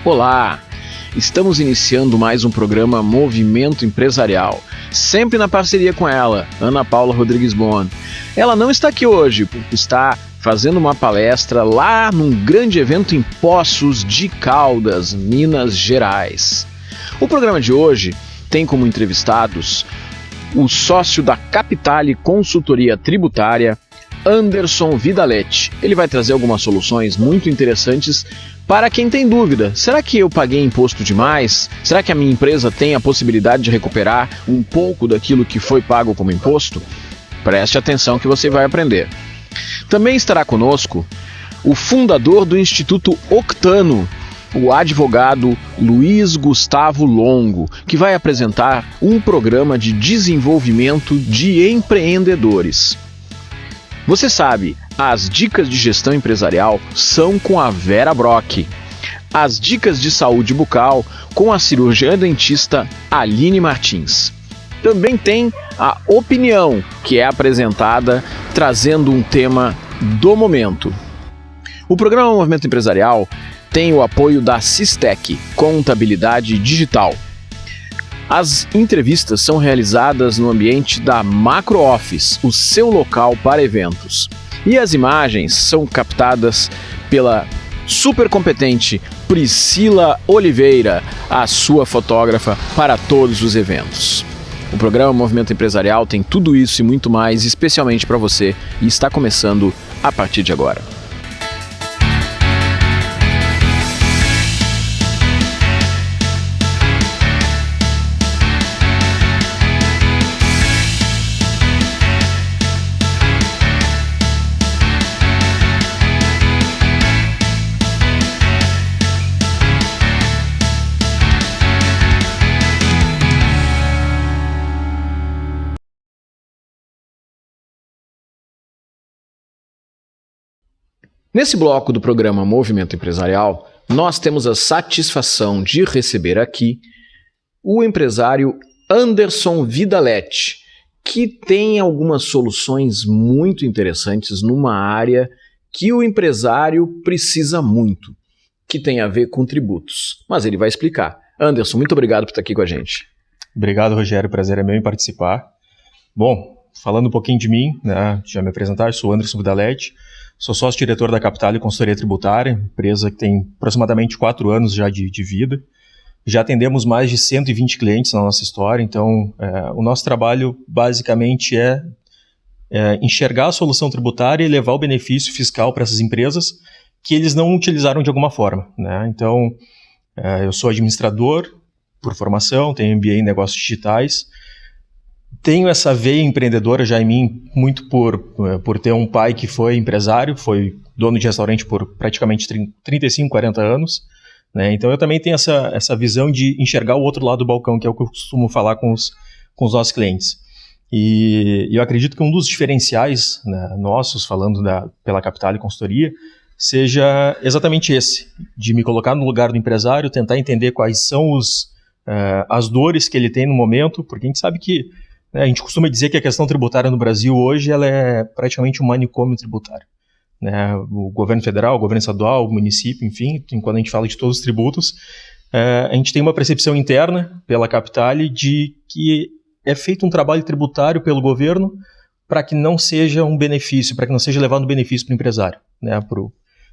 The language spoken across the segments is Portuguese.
Olá! Estamos iniciando mais um programa Movimento Empresarial, sempre na parceria com ela, Ana Paula Rodrigues Bon. Ela não está aqui hoje, porque está fazendo uma palestra lá num grande evento em Poços de Caldas, Minas Gerais. O programa de hoje tem como entrevistados o sócio da Capitale Consultoria Tributária, Anderson Vidaletti. Ele vai trazer algumas soluções muito interessantes para quem tem dúvida. Será que eu paguei imposto demais? Será que a minha empresa tem a possibilidade de recuperar um pouco daquilo que foi pago como imposto? Preste atenção que você vai aprender. Também estará conosco o fundador do Instituto Octano, o advogado Luiz Gustavo Longo, que vai apresentar um programa de desenvolvimento de empreendedores. Você sabe, as dicas de gestão empresarial são com a Vera Brock. As dicas de saúde bucal com a cirurgiã dentista Aline Martins. Também tem a opinião, que é apresentada trazendo um tema do momento. O programa Movimento Empresarial tem o apoio da Sistec, Contabilidade Digital. As entrevistas são realizadas no ambiente da Macro Office, o seu local para eventos. E as imagens são captadas pela super competente Priscila Oliveira, a sua fotógrafa para todos os eventos. O programa Movimento Empresarial tem tudo isso e muito mais, especialmente para você, e está começando a partir de agora. Nesse bloco do programa Movimento Empresarial, nós temos a satisfação de receber aqui o empresário Anderson Vidaletti, que tem algumas soluções muito interessantes numa área que o empresário precisa muito, que tem a ver com tributos. Mas ele vai explicar. Anderson, muito obrigado por estar aqui com a gente. Obrigado, Rogério. Prazer é meu em participar. Bom, falando um pouquinho de mim, né, já me apresentar, sou Anderson Vidaletti. Sou sócio-diretor da Capitale Consultoria Tributária, empresa que tem aproximadamente 4 anos já de vida. Já atendemos mais de 120 clientes na nossa história, então o nosso trabalho basicamente é enxergar a solução tributária e levar o benefício fiscal para essas empresas que eles não utilizaram de alguma forma, né? Então, eu sou administrador por formação, tenho MBA em negócios digitais. Tenho essa veia empreendedora já em mim, muito por ter um pai que foi empresário, foi dono de restaurante por praticamente 35, 40 anos. Né? Então eu também tenho essa visão de enxergar o outro lado do balcão, que é o que eu costumo falar com os nossos clientes. E eu acredito que um dos diferenciais, né, nossos, falando pela Capitale Consultoria, seja exatamente esse, de me colocar no lugar do empresário, tentar entender quais são as dores que ele tem no momento, porque a gente sabe que a gente costuma dizer que a questão tributária no Brasil hoje ela é praticamente um manicômio tributário. Né? O governo federal, o governo estadual, o município, enfim, quando a gente fala de todos os tributos, a gente tem uma percepção interna pela Capitale de que é feito um trabalho tributário pelo governo para que não seja um benefício, para que não seja levado um benefício para o empresário, né?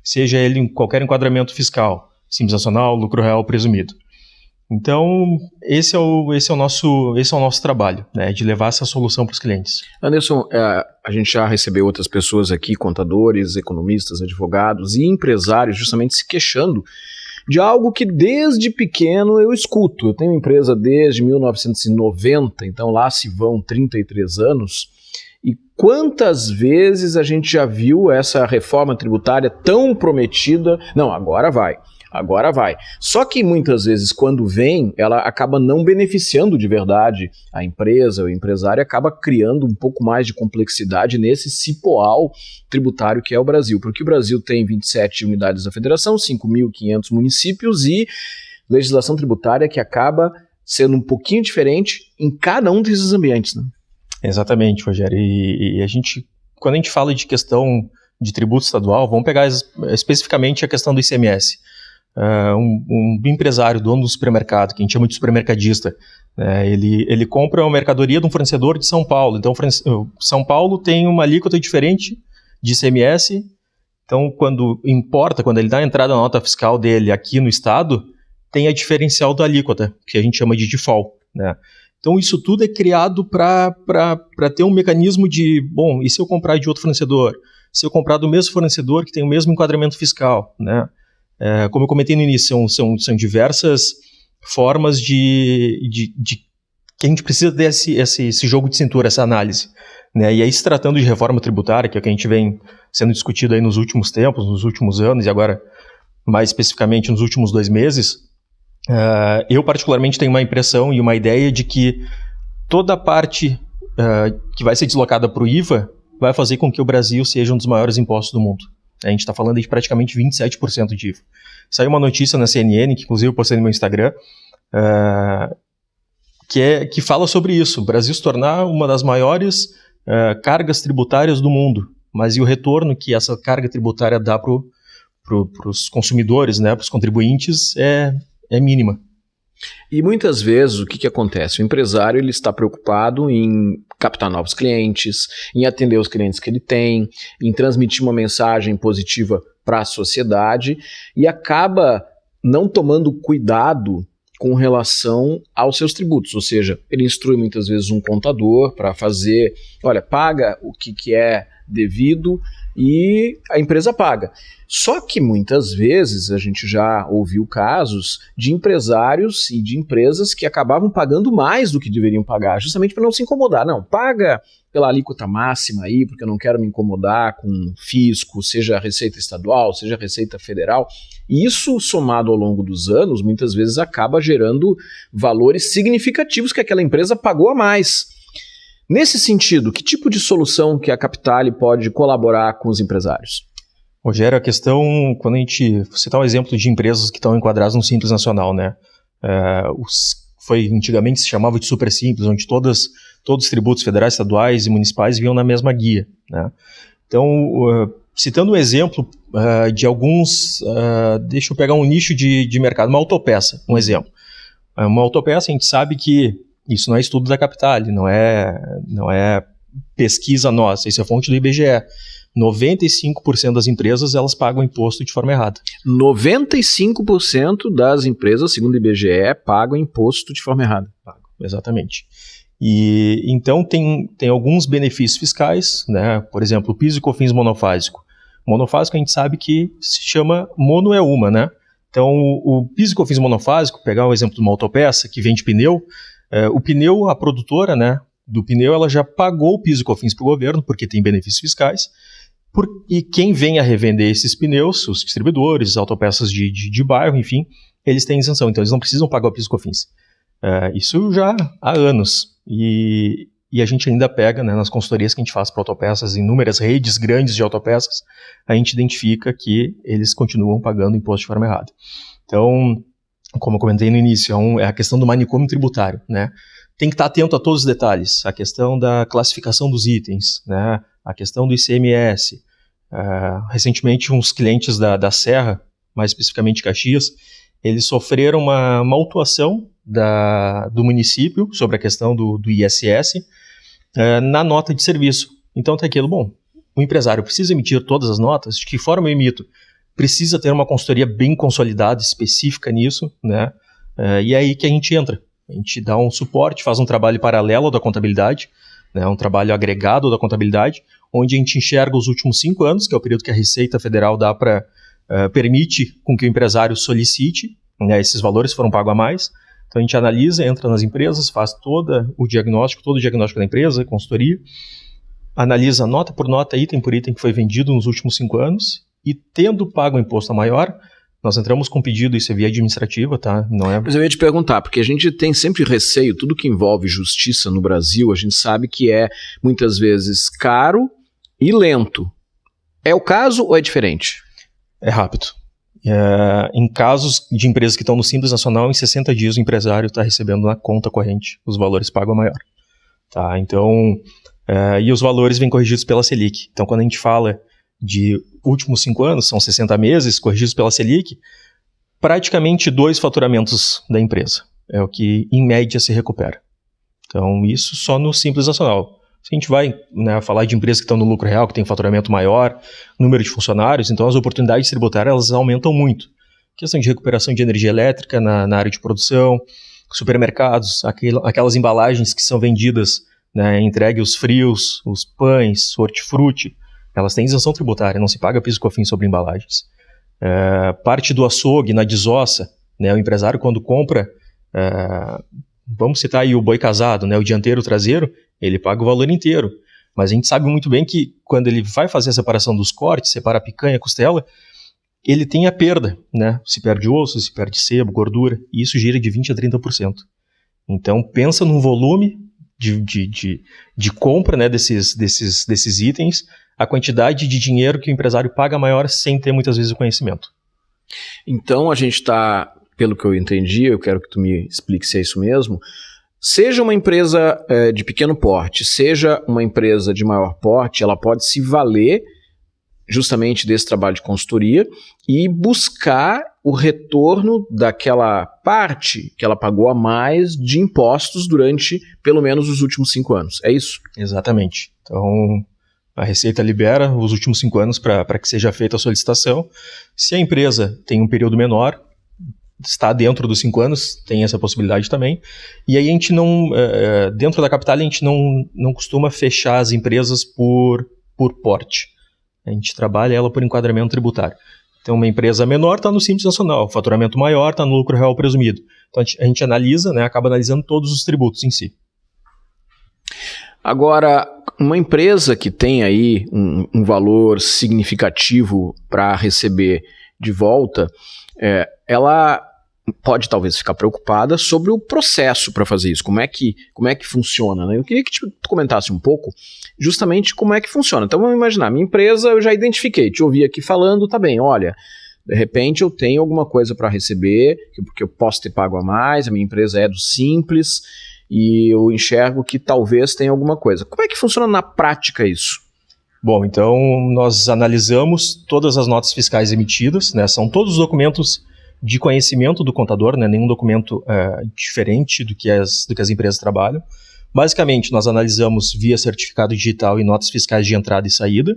Seja ele em qualquer enquadramento fiscal, Simples Nacional, lucro real presumido. Então, esse é o nosso trabalho, né, de levar essa solução para os clientes. Anderson, a gente já recebeu outras pessoas aqui, contadores, economistas, advogados e empresários, justamente se queixando de algo que desde pequeno eu escuto. Eu tenho empresa desde 1990, então lá se vão 33 anos. E quantas vezes a gente já viu essa reforma tributária tão prometida? Não, agora vai. Só que muitas vezes quando vem, ela acaba não beneficiando de verdade a empresa, o empresário acaba criando um pouco mais de complexidade nesse cipoal tributário que é o Brasil, porque o Brasil tem 27 unidades da federação, 5.500 municípios e legislação tributária que acaba sendo um pouquinho diferente em cada um desses ambientes, né? Exatamente, Rogério, e quando a gente fala de questão de tributo estadual, vamos pegar especificamente a questão do ICMS. um empresário, dono do supermercado, que a gente chama de supermercadista, ele compra uma mercadoria de um fornecedor de São Paulo. Então, São Paulo tem uma alíquota diferente de ICMS. Então, quando ele dá a entrada na nota fiscal dele aqui no estado, tem a diferencial da alíquota, que a gente chama de default, né? Então, isso tudo é criado para ter um mecanismo de, bom, e se eu comprar de outro fornecedor? Se eu comprar do mesmo fornecedor que tem o mesmo enquadramento fiscal, né? Como eu comentei no início, são diversas formas de que a gente precisa ter esse jogo de cintura, essa análise, né? E aí, se tratando de reforma tributária, que é o que a gente vem sendo discutido aí nos últimos tempos, nos últimos anos, e agora, mais especificamente, nos últimos 2 meses, eu particularmente tenho uma impressão e uma ideia de que toda a parte que vai ser deslocada para o IVA vai fazer com que o Brasil seja um dos maiores impostos do mundo. A gente está falando de praticamente 27% de IVA. Saiu uma notícia na CNN, que inclusive eu postei no meu Instagram, que fala sobre isso. O Brasil se tornar uma das maiores cargas tributárias do mundo. Mas e o retorno que essa carga tributária dá para os consumidores, né, para os contribuintes, é mínima. E muitas vezes o que acontece? O empresário ele está preocupado em captar novos clientes, em atender os clientes que ele tem, em transmitir uma mensagem positiva para a sociedade e acaba não tomando cuidado com relação aos seus tributos, ou seja, ele instrui muitas vezes um contador para fazer, olha, paga o que é devido e a empresa paga. Só que muitas vezes a gente já ouviu casos de empresários e de empresas que acabavam pagando mais do que deveriam pagar, justamente para não se incomodar. Não, paga pela alíquota máxima aí, porque eu não quero me incomodar com fisco, seja a Receita Estadual, seja a Receita Federal. E isso, somado ao longo dos anos, muitas vezes acaba gerando valores significativos que aquela empresa pagou a mais. Nesse sentido, que tipo de solução que a Capitale pode colaborar com os empresários? Rogério, a questão, quando a gente citar um exemplo de empresas que estão enquadradas no Simples Nacional, né? Antigamente se chamava de Super Simples, onde todos os tributos federais, estaduais e municipais vinham na mesma guia, né? Então, citando um exemplo de alguns, deixa eu pegar um nicho de mercado, uma autopeça, um exemplo. Uma autopeça, a gente sabe que isso não é estudo da Capitale, não é pesquisa nossa, isso é fonte do IBGE. 95% das empresas elas pagam imposto de forma errada. 95% das empresas, segundo o IBGE, pagam imposto de forma errada. Pagam, exatamente. E então tem alguns benefícios fiscais, né? Por exemplo, o PIS e COFINS monofásico. Monofásico a gente sabe que se chama mono é uma, né? Então o PIS e COFINS monofásico, pegar o exemplo de uma autopeça que vende pneu, o pneu, a produtora, né, do pneu, ela já pagou o PIS e COFINS para o governo, porque tem benefícios fiscais. E quem vem a revender esses pneus, os distribuidores, autopeças de bairro, enfim, eles têm isenção, então eles não precisam pagar o PIS e COFINS. Isso já há anos. E a gente ainda pega, né, nas consultorias que a gente faz para autopeças, inúmeras redes grandes de autopeças, a gente identifica que eles continuam pagando imposto de forma errada. Então, como eu comentei no início, é a questão do manicômio tributário, né? Tem que estar atento a todos os detalhes, a questão da classificação dos itens, né? A questão do ICMS. Recentemente, uns clientes da Serra, mais especificamente Caxias, eles sofreram uma autuação do município sobre a questão do ISS na nota de serviço. Então, tem aquilo, bom, o empresário precisa emitir todas as notas, de que forma eu emito? Precisa ter uma consultoria bem consolidada, específica nisso, né? E é aí que a gente entra. A gente dá um suporte, faz um trabalho paralelo da contabilidade, né, um trabalho agregado da contabilidade, onde a gente enxerga os últimos 5 anos, que é o período que a Receita Federal permite com que o empresário solicite, né, esses valores foram pagos a mais. Então a gente analisa, entra nas empresas, faz todo o diagnóstico da empresa, consultoria, analisa nota por nota, item por item que foi vendido nos últimos 5 anos, e tendo pago o imposto maior, nós entramos com pedido, isso é via administrativa, tá? Não é... Mas eu ia te perguntar, porque a gente tem sempre receio, tudo que envolve justiça no Brasil, a gente sabe que é muitas vezes caro e lento. É o caso ou é diferente? É rápido. Em casos de empresas que estão no Simples Nacional, em 60 dias o empresário está recebendo na conta corrente os valores pagos a maior. Tá? Então, e os valores vêm corrigidos pela Selic. Então, quando a gente fala de últimos 5 anos, são 60 meses, corrigidos pela Selic, praticamente 2 faturamentos da empresa. É o que, em média, se recupera. Então, isso só no Simples Nacional. Se a gente vai, né, falar de empresas que estão no lucro real, que tem faturamento maior, número de funcionários, então as oportunidades tributárias elas aumentam muito. Questão de recuperação de energia elétrica na área de produção, supermercados, aquelas embalagens que são vendidas, né, entregue os frios, os pães, hortifruti, elas têm isenção tributária, não se paga PIS e COFINS sobre embalagens. Parte do açougue, na desossa, né, o empresário quando compra, vamos citar aí o boi casado, né, o dianteiro, o traseiro, ele paga o valor inteiro. Mas a gente sabe muito bem que quando ele vai fazer a separação dos cortes, separa a picanha, a costela, ele tem a perda, né? Se perde osso, se perde sebo, gordura, e isso gira de 20% a 30%. Então, pensa num volume de compra, né, desses itens, a quantidade de dinheiro que o empresário paga maior sem ter muitas vezes o conhecimento. Então, a gente está, pelo que eu entendi, eu quero que tu me explique se é isso mesmo, seja uma empresa de pequeno porte, seja uma empresa de maior porte, ela pode se valer justamente desse trabalho de consultoria e buscar o retorno daquela parte que ela pagou a mais de impostos durante pelo menos os últimos 5 anos. É isso? Exatamente. Então, a Receita libera os últimos 5 anos para que seja feita a solicitação. Se a empresa tem um período menor, está dentro dos 5 anos, tem essa possibilidade também. E aí a gente não, dentro da capital, a gente não costuma fechar as empresas por porte. A gente trabalha ela por enquadramento tributário. Então, uma empresa menor está no Simples Nacional, faturamento maior está no lucro real presumido. Então, a gente analisa, né, acaba analisando todos os tributos em si. Agora, uma empresa que tem aí um valor significativo para receber de volta, ela pode talvez ficar preocupada sobre o processo para fazer isso, como é que funciona, né? Eu queria que tu comentasse um pouco justamente como é que funciona. Então vamos imaginar, minha empresa eu já identifiquei, te ouvi aqui falando, tá bem, olha, de repente eu tenho alguma coisa para receber, porque eu posso ter pago a mais, a minha empresa é do Simples, e eu enxergo que talvez tenha alguma coisa. Como é que funciona na prática isso? Bom, então nós analisamos todas as notas fiscais emitidas, né? São todos os documentos de conhecimento do contador, né? Nenhum documento diferente do que as empresas trabalham. Basicamente, nós analisamos via certificado digital e notas fiscais de entrada e saída,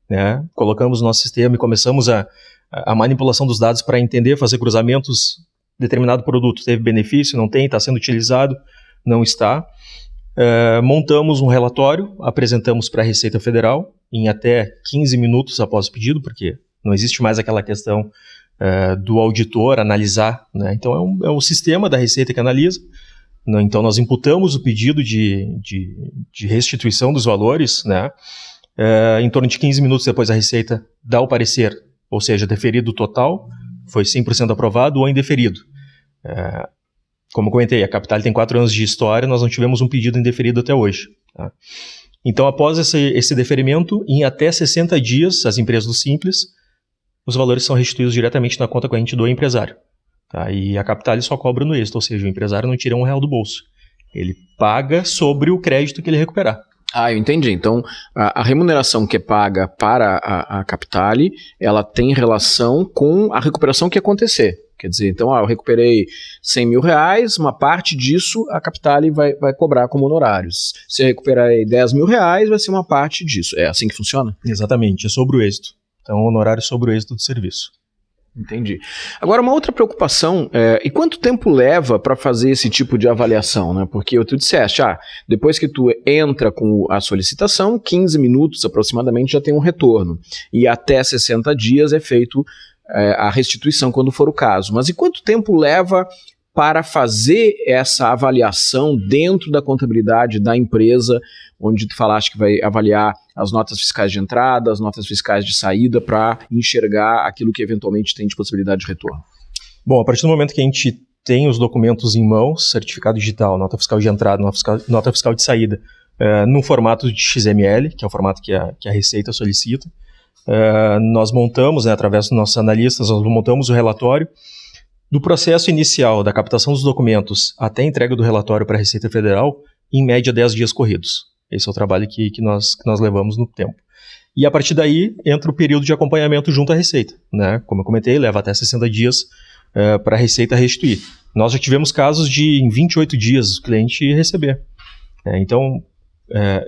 né? Colocamos no nosso sistema e começamos a manipulação dos dados para entender, fazer cruzamentos, determinado produto teve benefício, não tem, está sendo utilizado, não está. Montamos um relatório, apresentamos para a Receita Federal em até 15 minutos após o pedido, porque não existe mais aquela questão do auditor analisar, né? Então é um sistema da Receita que analisa. Então nós imputamos o pedido de restituição dos valores, né? Em torno de 15 minutos depois a Receita dá o parecer, ou seja, deferido total, foi 100% aprovado ou indeferido. Como comentei, a Capital tem 4 anos de história, nós não tivemos um pedido indeferido até hoje. Tá? Então após esse deferimento, em até 60 dias, as empresas do Simples, os valores são restituídos diretamente na conta corrente do empresário. Tá? E a Capital só cobra no êxito, ou seja, o empresário não tira R$1 do bolso. Ele paga sobre o crédito que ele recuperar. Eu entendi. Então, a remuneração que é paga para a Capital, ela tem relação com a recuperação que acontecer. Quer dizer, então, eu recuperei R$100 mil, uma parte disso a Capital vai cobrar como honorários. Se eu recuperei R$10 mil, vai ser uma parte disso. É assim que funciona? Exatamente, é sobre o êxito. Então, honorário sobre o êxito do serviço. Entendi. Agora, uma outra preocupação e quanto tempo leva para fazer esse tipo de avaliação, né? Porque tu disseste, depois que tu entra com a solicitação, 15 minutos aproximadamente já tem um retorno. E até 60 dias é feito a restituição quando for o caso. Mas e quanto tempo leva para fazer essa avaliação dentro da contabilidade da empresa, onde tu falaste que vai avaliar as notas fiscais de entrada, as notas fiscais de saída, para enxergar aquilo que eventualmente tem de possibilidade de retorno? Bom, a partir do momento que a gente tem os documentos em mãos, certificado digital, nota fiscal de entrada, nota fiscal de saída, no formato de XML, que é o formato que a Receita solicita, nós montamos, né, através dos nossos analistas, nós montamos o relatório. Do processo inicial da captação dos documentos até a entrega do relatório para a Receita Federal, em média 10 dias corridos. Esse é o trabalho que nós levamos no tempo. E a partir daí entra o período de acompanhamento junto à Receita, né? Como eu comentei, leva até 60 dias para a Receita restituir. Nós já tivemos casos de, em 28 dias, o cliente receber. Então,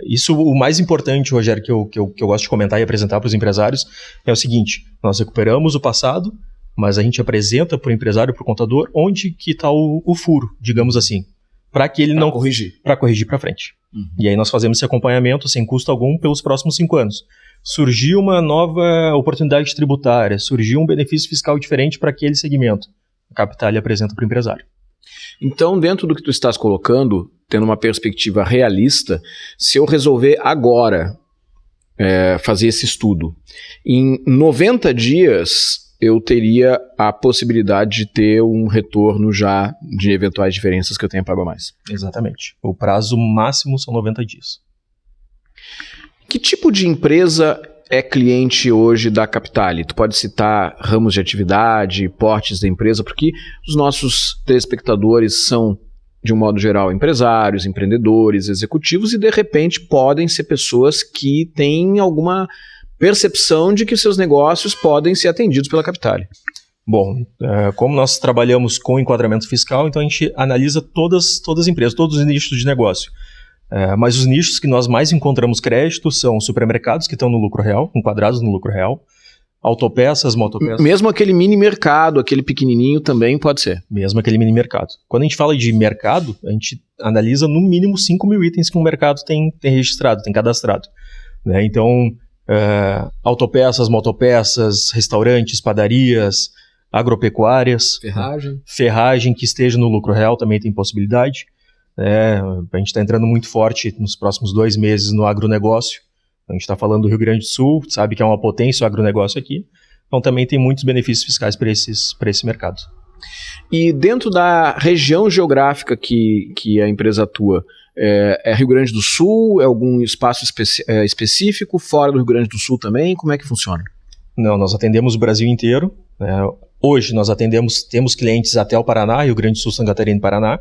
isso o mais importante, Rogério, que eu gosto de comentar e apresentar para os empresários, é o seguinte: nós recuperamos o passado, mas a gente apresenta para o empresário, para o contador, onde que está o furo, digamos assim, para que ele não corrigir para frente. E aí nós fazemos esse acompanhamento sem custo algum pelos próximos 5 anos. Surgiu uma nova oportunidade tributária, surgiu um benefício fiscal diferente para aquele segmento. A Capitale apresenta para o empresário. Então, dentro do que tu estás colocando, tendo uma perspectiva realista, se eu resolver agora fazer esse estudo, em 90 dias eu teria a possibilidade de ter um retorno já de eventuais diferenças que eu tenha pago a mais. Exatamente. O prazo máximo são 90 dias. Que tipo de empresa é cliente hoje da Capitale? Tu pode citar ramos de atividade, portes da empresa, porque os nossos telespectadores são, de um modo geral, empresários, empreendedores, executivos e, de repente, podem ser pessoas que têm alguma percepção de que seus negócios podem ser atendidos pela Capitale. Bom, como nós trabalhamos com enquadramento fiscal, então a gente analisa todas as empresas, todos os nichos de negócio. Mas os nichos que nós mais encontramos crédito são supermercados que estão no lucro real, enquadrados no lucro real, autopeças, motopeças. Mesmo aquele mini mercado, aquele pequenininho também pode ser. Mesmo aquele mini mercado. Quando a gente fala de mercado, a gente analisa no mínimo 5.000 itens que um mercado tem registrado, tem cadastrado. Então, autopeças, motopeças, restaurantes, padarias, agropecuárias. Ferragem que esteja no lucro real também tem possibilidade. A gente está entrando muito forte nos próximos 2 meses no agronegócio. A gente está falando do Rio Grande do Sul, sabe que é uma potência o agronegócio aqui. Então também tem muitos benefícios fiscais para esse mercado. E dentro da região geográfica que a empresa atua, é Rio Grande do Sul? É algum espaço específico? Fora do Rio Grande do Sul também? Como é que funciona? Não, nós atendemos o Brasil inteiro. Hoje nós temos clientes até o Paraná, Rio Grande do Sul, Santa Catarina e Paraná,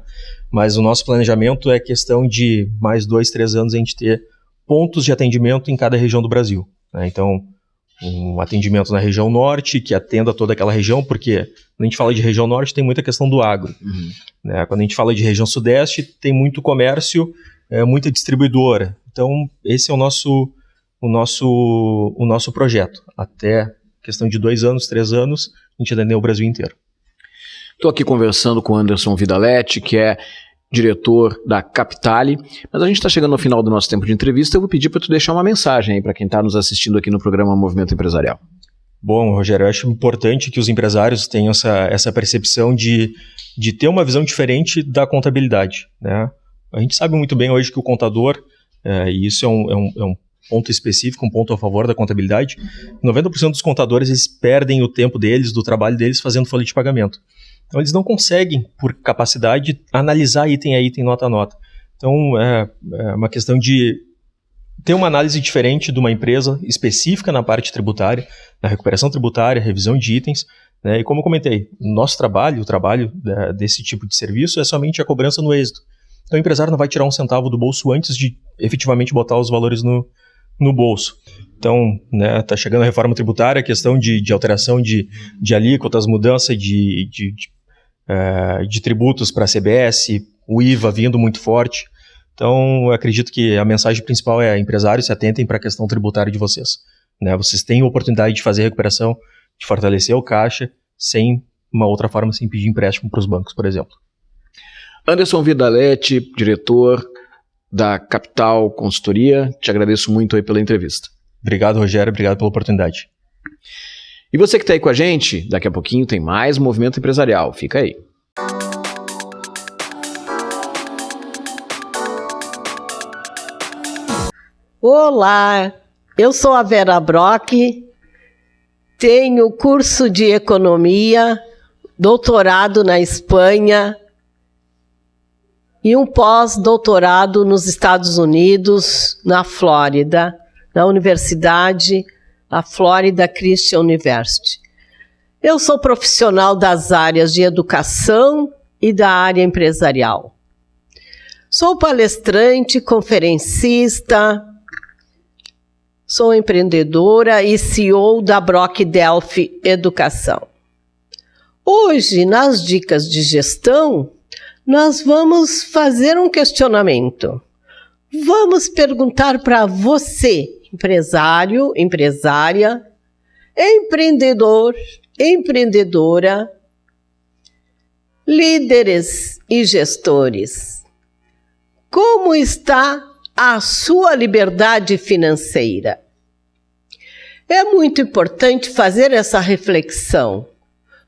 mas o nosso planejamento é questão de mais 2, 3 anos a gente ter pontos de atendimento em cada região do Brasil. Então, um atendimento na região norte, que atenda toda aquela região, porque quando a gente fala de região norte tem muita questão do agro. Quando a gente fala de região sudeste, tem muito comércio, muita distribuidora. Então, esse é o nosso projeto. Até questão de 2 anos, 3 anos, a gente atendeu o Brasil inteiro. Estou aqui conversando com o Anderson Vidaletti, que é diretor da Capitale, mas a gente está chegando ao final do nosso tempo de entrevista. Eu vou pedir para tu deixar uma mensagem aí para quem está nos assistindo aqui no programa Movimento Empresarial. Bom, Rogério, eu acho importante que os empresários tenham essa percepção de ter uma visão diferente da contabilidade. A gente sabe muito bem hoje que o contador, e isso é um ponto específico, um ponto a favor da contabilidade, 90% dos contadores eles perdem o tempo deles, do trabalho deles, fazendo folha de pagamento. Então eles não conseguem, por capacidade, analisar item a item, nota a nota. Então é uma questão de ter uma análise diferente de uma empresa específica na parte tributária, na recuperação tributária, revisão de itens, e como eu comentei, nosso trabalho, o trabalho desse tipo de serviço é somente a cobrança no êxito. Então o empresário não vai tirar um centavo do bolso antes de efetivamente botar os valores no bolso. Então, está chegando a reforma tributária, a questão de alteração de alíquotas, mudança de tributos para a CBS, o IVA vindo muito forte. Então, eu acredito que a mensagem principal é: empresários, se atentem para a questão tributária de vocês. Vocês têm a oportunidade de fazer recuperação, de fortalecer o caixa, sem uma outra forma, sem pedir empréstimo para os bancos, por exemplo. Anderson Vidaletti, diretor da Capital Consultoria, te agradeço muito aí pela entrevista. Obrigado, Rogério, obrigado pela oportunidade. E você que está aí com a gente, daqui a pouquinho tem mais Movimento Empresarial, fica aí. Olá, eu sou a Vera Brock, tenho curso de Economia, doutorado na Espanha e um pós-doutorado nos Estados Unidos, na Flórida, na Universidade, a Florida Christian University. Eu sou profissional das áreas de educação e da área empresarial. Sou palestrante, conferencista, sou empreendedora e CEO da Brock Delphi Educação. Hoje, nas dicas de gestão, nós vamos fazer um questionamento. Vamos perguntar para você, empresário, empresária, empreendedor, empreendedora, líderes e gestores, como está a sua liberdade financeira? É muito importante fazer essa reflexão.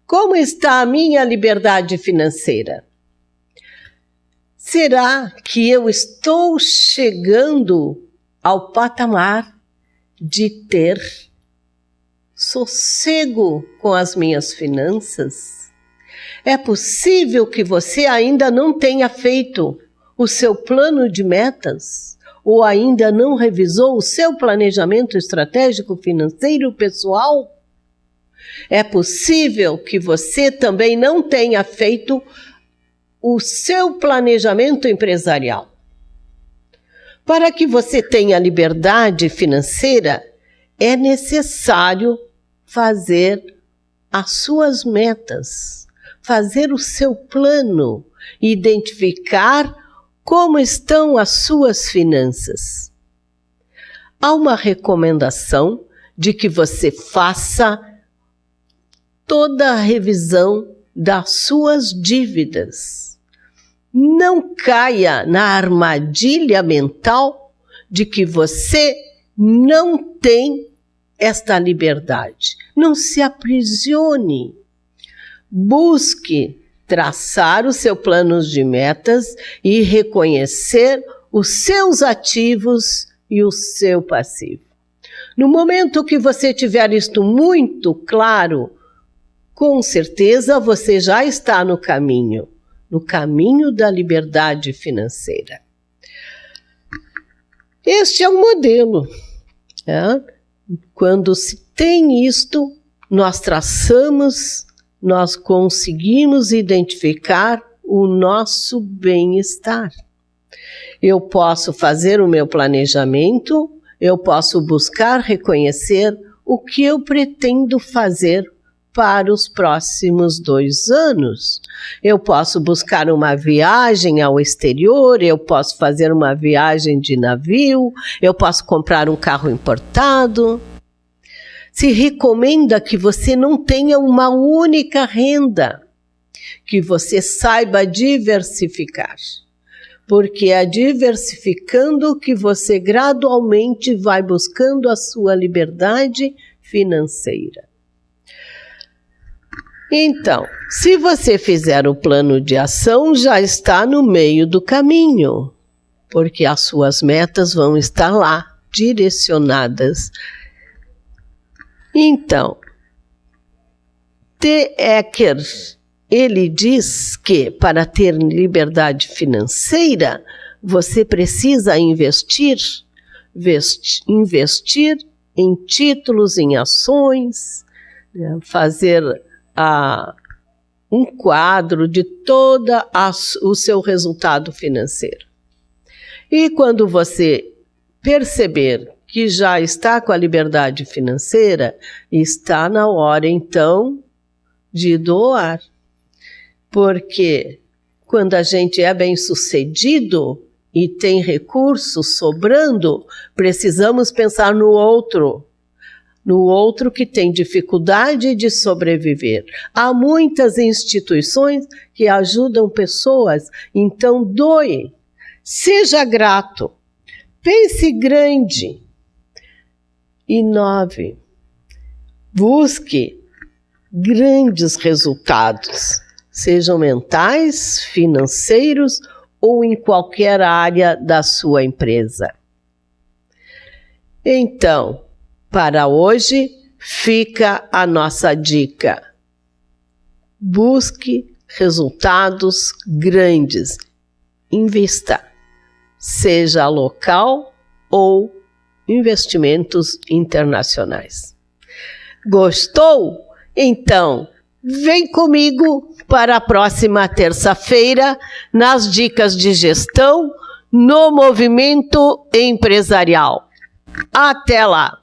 Como está a minha liberdade financeira? Será que eu estou chegando ao patamar de ter sossego com as minhas finanças? É possível que você ainda não tenha feito o seu plano de metas ou ainda não revisou o seu planejamento estratégico financeiro pessoal? É possível que você também não tenha feito o seu planejamento empresarial. Para que você tenha liberdade financeira, é necessário fazer as suas metas, fazer o seu plano, identificar como estão as suas finanças. Há uma recomendação de que você faça toda a revisão das suas dívidas. Não caia na armadilha mental de que você não tem esta liberdade. Não se aprisione. Busque traçar os seus planos de metas e reconhecer os seus ativos e o seu passivo. No momento que você tiver isto muito claro, com certeza você já está no caminho da liberdade financeira. Este é um modelo. Quando se tem isto, nós traçamos, nós conseguimos identificar o nosso bem-estar. Eu posso fazer o meu planejamento, eu posso buscar reconhecer o que eu pretendo fazer para os próximos 2 anos. Eu posso buscar uma viagem ao exterior, eu posso fazer uma viagem de navio, eu posso comprar um carro importado. Se recomenda que você não tenha uma única renda, que você saiba diversificar, porque é diversificando que você gradualmente vai buscando a sua liberdade financeira. Então, se você fizer o plano de ação, já está no meio do caminho, porque as suas metas vão estar lá, direcionadas. Então, T. Eker, ele diz que para ter liberdade financeira, você precisa investir em títulos, em ações, fazer um quadro de todo o seu resultado financeiro. E quando você perceber que já está com a liberdade financeira, está na hora então de doar. Porque quando a gente é bem-sucedido e tem recursos sobrando, precisamos pensar no outro que tem dificuldade de sobreviver. Há muitas instituições que ajudam pessoas, então doe, seja grato, pense grande. Inove, busque grandes resultados, sejam mentais, financeiros ou em qualquer área da sua empresa. Então, para hoje, fica a nossa dica. Busque resultados grandes. Invista, seja local ou investimentos internacionais. Gostou? Então, vem comigo para a próxima terça-feira nas dicas de gestão no movimento empresarial. Até lá!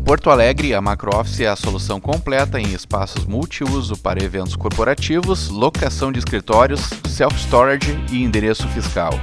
Porto Alegre, a MacroOffice é a solução completa em espaços multiuso para eventos corporativos, locação de escritórios, self-storage e endereço fiscal.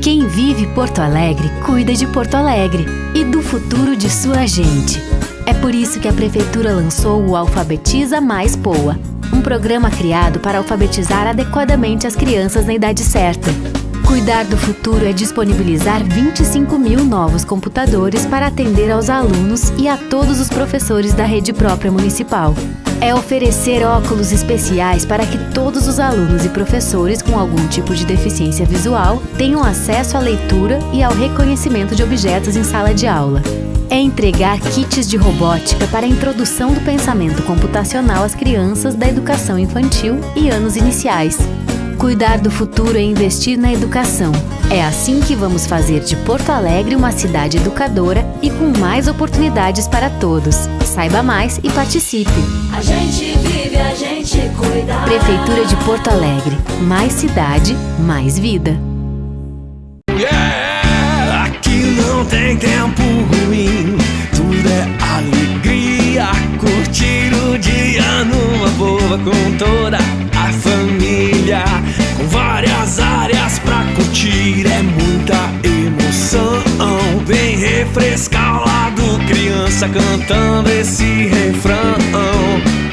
Quem vive Porto Alegre, cuida de Porto Alegre e do futuro de sua gente. É por isso que a Prefeitura lançou o Alfabetiza Mais Poa, um programa criado para alfabetizar adequadamente as crianças na idade certa. Cuidar do futuro é disponibilizar 25 mil novos computadores para atender aos alunos e a todos os professores da rede própria municipal. É oferecer óculos especiais para que todos os alunos e professores com algum tipo de deficiência visual tenham acesso à leitura e ao reconhecimento de objetos em sala de aula. É entregar kits de robótica para a introdução do pensamento computacional às crianças da educação infantil e anos iniciais. Cuidar do futuro é investir na educação. É assim que vamos fazer de Porto Alegre uma cidade educadora e com mais oportunidades para todos. Saiba mais e participe. A gente vive, a gente cuida. Prefeitura de Porto Alegre. Mais cidade, mais vida. Yeah, aqui não tem tempo ruim, tudo é alegria. Curtir o dia numa boa com toda a família, com várias áreas pra curtir, é muita emoção. Vem refrescar o lado, criança cantando esse refrão.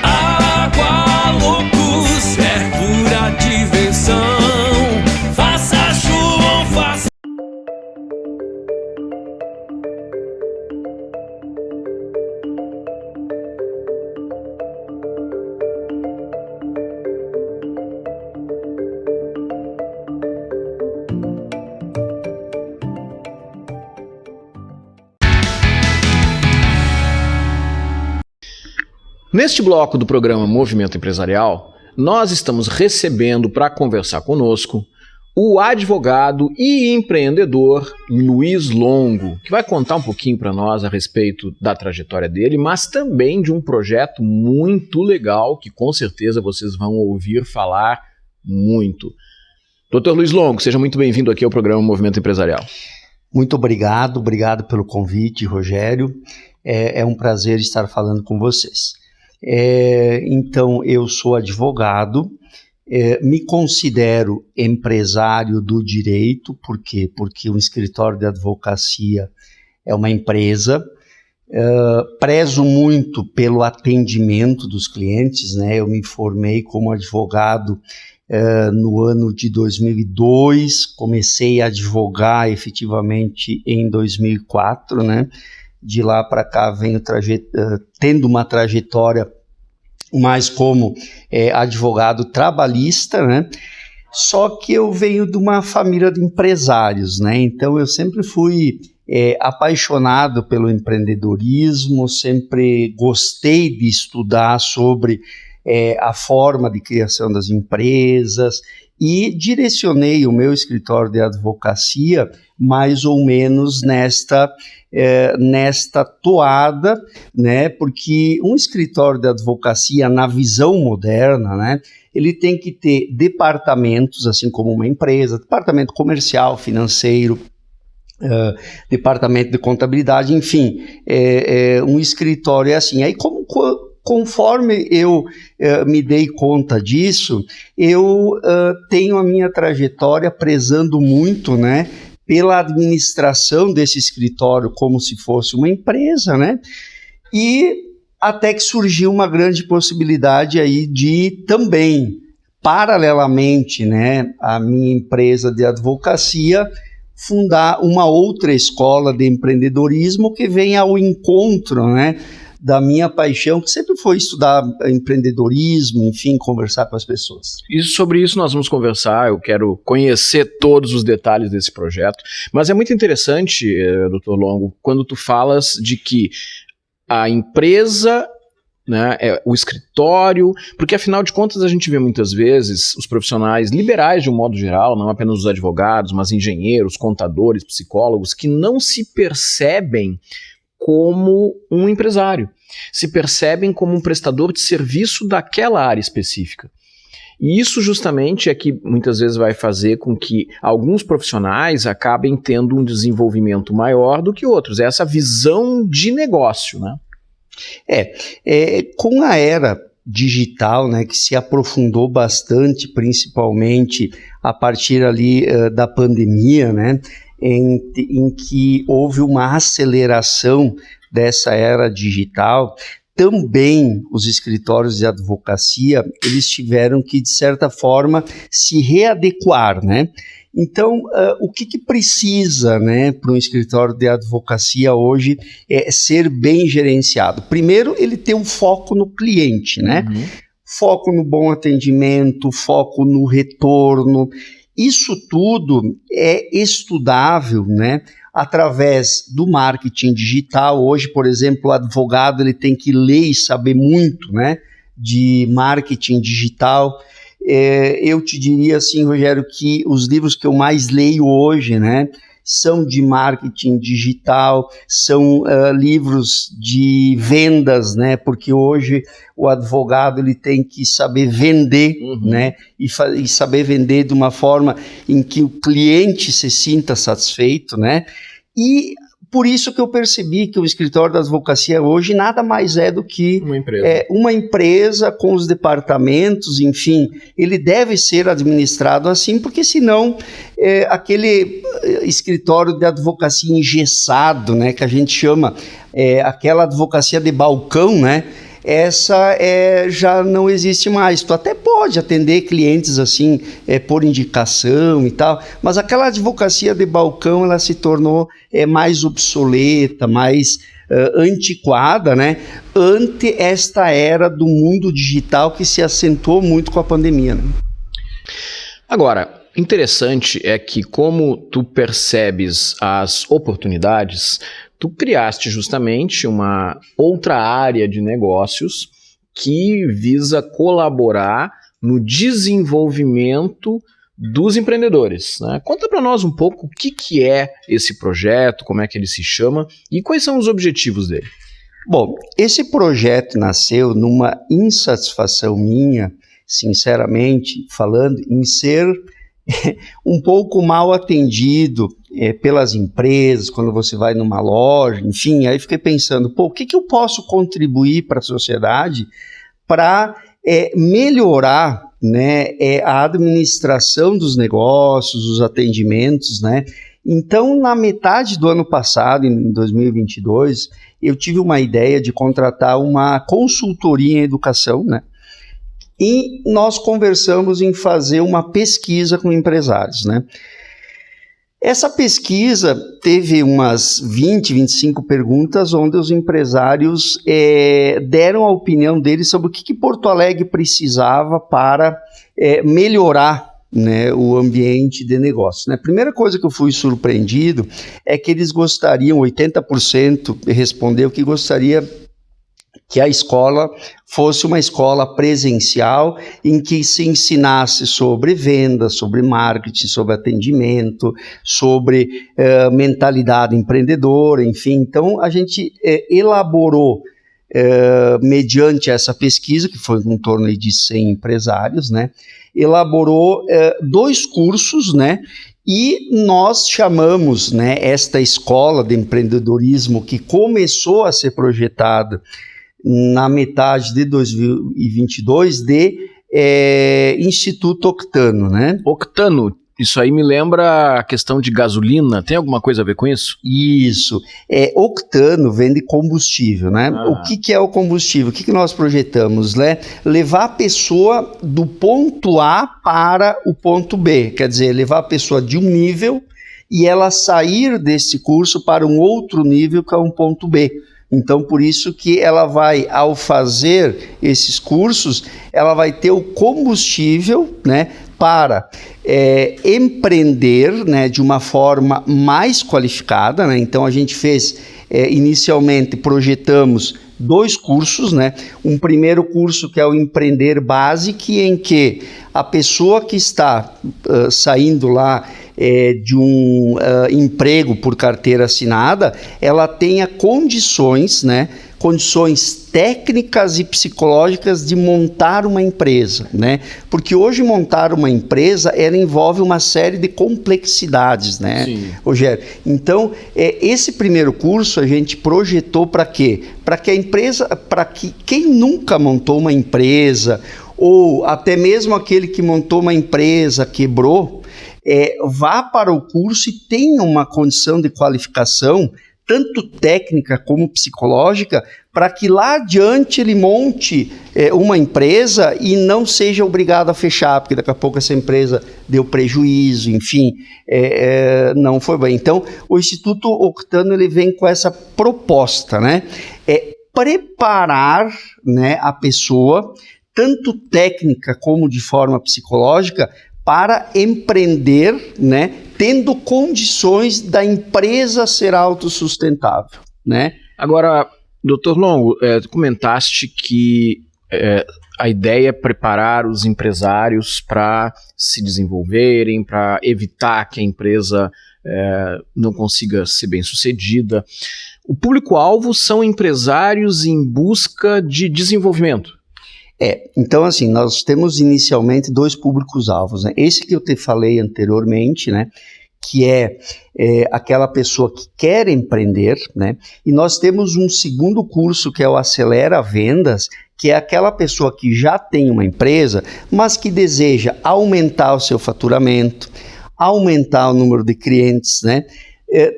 Água loucos, é pura diversão. Faça chuva ou faça... Neste bloco do programa Movimento Empresarial, nós estamos recebendo para conversar conosco o advogado e empreendedor Luiz Longo, que vai contar um pouquinho para nós a respeito da trajetória dele, mas também de um projeto muito legal que com certeza vocês vão ouvir falar muito. Dr. Luiz Longo, seja muito bem-vindo aqui ao programa Movimento Empresarial. Muito obrigado pelo convite, Rogério. É um prazer estar falando com vocês. Então, eu sou advogado, me considero empresário do direito. Por quê? Porque um escritório de advocacia é uma empresa. Prezo muito pelo atendimento dos clientes, né? Eu me formei como advogado no ano de 2002, comecei a advogar efetivamente em 2004, né? De lá para cá venho tendo uma trajetória mais como advogado trabalhista, né? Só que eu venho de uma família de empresários, né? Então eu sempre fui apaixonado pelo empreendedorismo, sempre gostei de estudar sobre a forma de criação das empresas e direcionei o meu escritório de advocacia mais ou menos nesta toada, né? Porque um escritório de advocacia, na visão moderna, né? Ele tem que ter departamentos, assim como uma empresa, departamento comercial, financeiro, departamento de contabilidade, enfim, um escritório é assim. Aí conforme eu me dei conta disso, eu tenho a minha trajetória prezando muito, né, pela administração desse escritório como se fosse uma empresa, né, e até que surgiu uma grande possibilidade aí de também, paralelamente, né, à minha empresa de advocacia, fundar uma outra escola de empreendedorismo que vem ao encontro, né, da minha paixão, que sempre foi estudar empreendedorismo, enfim, conversar com as pessoas. E sobre isso nós vamos conversar, eu quero conhecer todos os detalhes desse projeto, mas é muito interessante, Dr. Longo, quando tu falas de que a empresa, né, o escritório, porque afinal de contas a gente vê muitas vezes os profissionais liberais de um modo geral, não apenas os advogados, mas engenheiros, contadores, psicólogos, que não se percebem como um empresário, se percebem como um prestador de serviço daquela área específica. E isso justamente é que muitas vezes vai fazer com que alguns profissionais acabem tendo um desenvolvimento maior do que outros. É essa visão de negócio, né? Com a era digital, né, que se aprofundou bastante, principalmente a partir ali da pandemia, né, em que houve uma aceleração dessa era digital, também os escritórios de advocacia, eles tiveram que, de certa forma, se readequar, né? Então, o que precisa, né, para um escritório de advocacia hoje é ser bem gerenciado? Primeiro, ele ter um foco no cliente, né? Uhum. Foco no bom atendimento, foco no retorno. Isso tudo é estudável, né, através do marketing digital. Hoje, por exemplo, o advogado ele tem que ler e saber muito, né, de marketing digital. Eu te diria assim, Rogério, que os livros que eu mais leio hoje, né, são de marketing digital, são livros de vendas, né, porque hoje o advogado ele tem que saber vender, né, e saber vender de uma forma em que o cliente se sinta satisfeito, né, e por isso que eu percebi que o escritório da advocacia hoje nada mais é do que uma empresa com os departamentos, enfim, ele deve ser administrado assim, porque senão aquele escritório de advocacia engessado, né, que a gente chama aquela advocacia de balcão, né, essa já não existe mais. Tu até pode atender clientes assim por indicação e tal, mas aquela advocacia de balcão ela se tornou mais obsoleta, mais antiquada, né, ante esta era do mundo digital que se acentuou muito com a pandemia, né? Agora, interessante é que como tu percebes as oportunidades, tu criaste justamente uma outra área de negócios que visa colaborar no desenvolvimento dos empreendedores, né? Conta para nós um pouco o que é esse projeto, como é que ele se chama e quais são os objetivos dele. Bom, esse projeto nasceu numa insatisfação minha, sinceramente falando, em ser um pouco mal atendido pelas empresas, quando você vai numa loja, enfim, aí fiquei pensando, o que eu posso contribuir para a sociedade para melhorar, né, a administração dos negócios, os atendimentos, né? Então, na metade do ano passado, em 2022, eu tive uma ideia de contratar uma consultoria em educação, né? E nós conversamos em fazer uma pesquisa com empresários, né? Essa pesquisa teve umas 20, 25 perguntas, onde os empresários deram a opinião deles sobre o que Porto Alegre precisava para melhorar, né, o ambiente de negócio, né? Primeira coisa que eu fui surpreendido é que eles gostariam, 80% respondeu que gostaria que a escola fosse uma escola presencial em que se ensinasse sobre venda, sobre marketing, sobre atendimento, sobre mentalidade empreendedora, enfim. Então, a gente elaborou, mediante essa pesquisa, que foi em torno de 100 empresários, né, elaborou 2 cursos, né, e nós chamamos, né, esta escola de empreendedorismo que começou a ser projetada na metade de 2022, de Instituto Octano, né? Octano, isso aí me lembra a questão de gasolina, tem alguma coisa a ver com isso? Isso, octano vem de combustível, né? O que é o combustível? O que nós projetamos, né? Levar a pessoa do ponto A para o ponto B, quer dizer, levar a pessoa de um nível e ela sair desse curso para um outro nível, que é um ponto B. Então, por isso que ela vai, ao fazer esses cursos, ela vai ter o combustível, né, para empreender, né, de uma forma mais qualificada, né? Então, a gente fez, inicialmente, projetamos 2 cursos, né? Um primeiro curso que é o Empreender Basic, em que a pessoa que está saindo lá de um emprego por carteira assinada, ela tenha condições, né? Condições técnicas e psicológicas de montar uma empresa, né? Porque hoje montar uma empresa, ela envolve uma série de complexidades, né, Sim. Rogério? Então, esse primeiro curso a gente projetou para quê? Para que a empresa, para que quem nunca montou uma empresa, ou até mesmo aquele que montou uma empresa, quebrou, vá para o curso e tenha uma condição de qualificação tanto técnica como psicológica, para que lá adiante ele monte uma empresa e não seja obrigado a fechar, porque daqui a pouco essa empresa deu prejuízo, enfim, não foi bem. Então, o Instituto Octano, ele vem com essa proposta, né? Preparar, né, a pessoa, tanto técnica como de forma psicológica, para empreender, né, tendo condições da empresa ser autossustentável, né? Agora, Dr. Longo, tu comentaste que a ideia é preparar os empresários para se desenvolverem, para evitar que a empresa não consiga ser bem-sucedida. O público-alvo são empresários em busca de desenvolvimento. Então, assim, nós temos inicialmente 2 públicos-alvos, né? Esse que eu te falei anteriormente, né? Que é aquela pessoa que quer empreender, né? E nós temos um segundo curso que é o Acelera Vendas, que é aquela pessoa que já tem uma empresa, mas que deseja aumentar o seu faturamento, aumentar o número de clientes, né?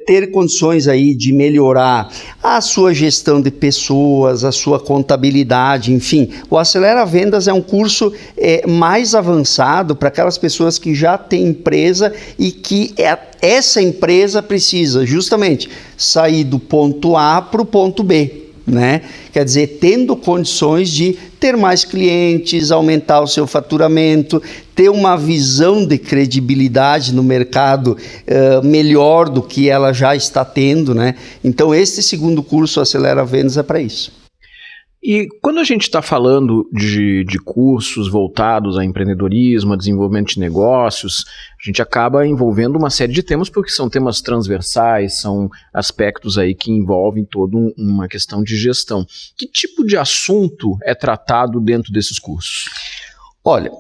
Ter condições aí de melhorar a sua gestão de pessoas, a sua contabilidade, enfim. O Acelera Vendas é um curso mais avançado para aquelas pessoas que já têm empresa e que essa empresa precisa justamente sair do ponto A para o ponto B, né? Quer dizer, tendo condições de ter mais clientes, aumentar o seu faturamento, ter uma visão de credibilidade no mercado melhor do que ela já está tendo, né? Então, esse segundo curso, Acelera Vendas, é para isso. E quando a gente está falando de cursos voltados a empreendedorismo, a desenvolvimento de negócios, a gente acaba envolvendo uma série de temas, porque são temas transversais, são aspectos aí que envolvem toda uma questão de gestão. Que tipo de assunto é tratado dentro desses cursos? Olha,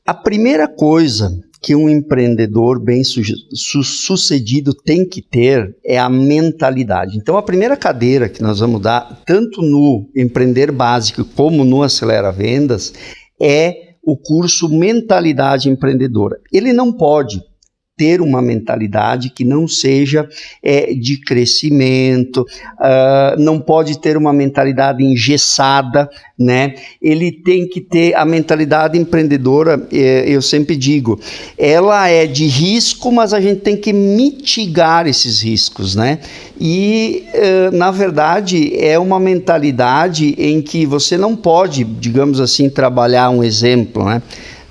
a primeira coisa que um empreendedor bem sucedido tem que ter é a mentalidade. Então, a primeira cadeira que nós vamos dar, tanto no Empreender Básico como no Acelera Vendas, é o curso Mentalidade Empreendedora. Ele não pode ter uma mentalidade que não seja de crescimento, não pode ter uma mentalidade engessada, né? Ele tem que ter a mentalidade empreendedora, eu sempre digo, ela é de risco, mas a gente tem que mitigar esses riscos, né? E, na verdade, é uma mentalidade em que você não pode, digamos assim, trabalhar um exemplo, né?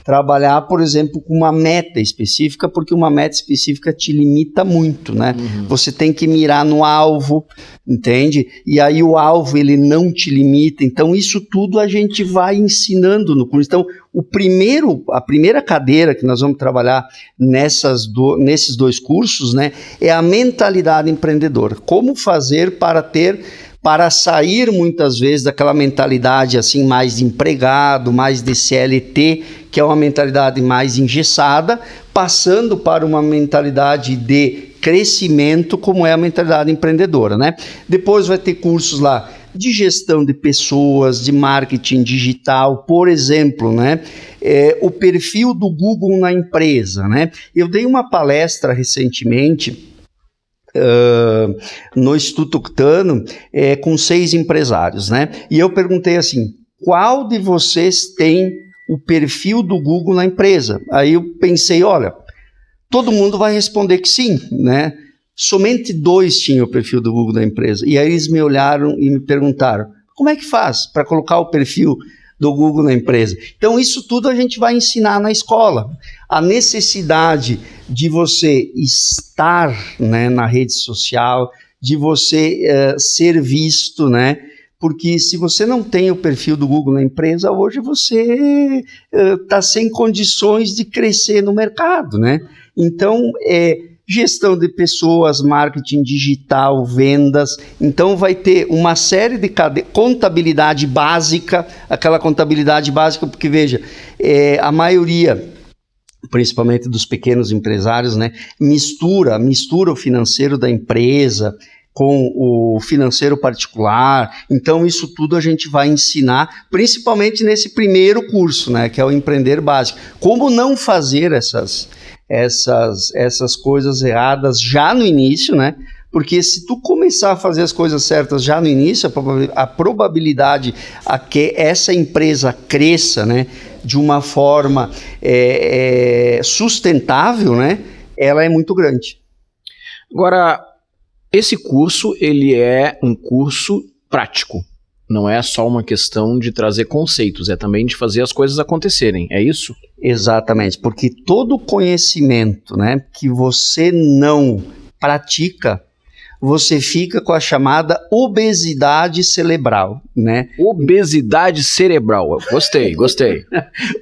Trabalhar, por exemplo, com uma meta específica, porque uma meta específica te limita muito, né? Você tem que mirar no alvo, entende? E aí o alvo, ele não te limita. Então, isso tudo a gente vai ensinando no curso. Então, a primeira cadeira que nós vamos trabalhar nesses 2 cursos, né, é a mentalidade empreendedora. Como fazer para sair muitas vezes daquela mentalidade assim mais de empregado, mais de CLT, que é uma mentalidade mais engessada, passando para uma mentalidade de crescimento, como é a mentalidade empreendedora, né? Depois vai ter cursos lá de gestão de pessoas, de marketing digital, por exemplo, né? O perfil do Google na empresa, né? Eu dei uma palestra recentemente no Instituto Octano com 6 empresários, né? E eu perguntei assim, qual de vocês tem o perfil do Google na empresa? Aí eu pensei, olha, todo mundo vai responder que sim, né? Somente 2 tinham o perfil do Google na empresa. E aí eles me olharam e me perguntaram, como é que faz para colocar o perfil do Google na empresa? Então isso tudo a gente vai ensinar na escola. A necessidade de você estar, né, na rede social, de você ser visto, né? Porque se você não tem o perfil do Google na empresa, hoje você está sem condições de crescer no mercado, né? Então, gestão de pessoas, marketing digital, vendas. Então, vai ter uma série de contabilidade básica, aquela contabilidade básica, porque, veja, a maioria, principalmente dos pequenos empresários, né, mistura o financeiro da empresa com o financeiro particular. Então, isso tudo a gente vai ensinar, principalmente nesse primeiro curso, né, que é o Empreender Básico. Como não fazer essas coisas erradas já no início, né? Porque se tu começar a fazer as coisas certas já no início, a probabilidade a que essa empresa cresça, né, de uma forma sustentável, né, ela é muito grande. Agora, esse curso, ele é um curso prático. Não é só uma questão de trazer conceitos, é também de fazer as coisas acontecerem, é isso? Exatamente, porque todo conhecimento, né, que você não pratica, você fica com a chamada obesidade cerebral, né? Obesidade cerebral, gostei.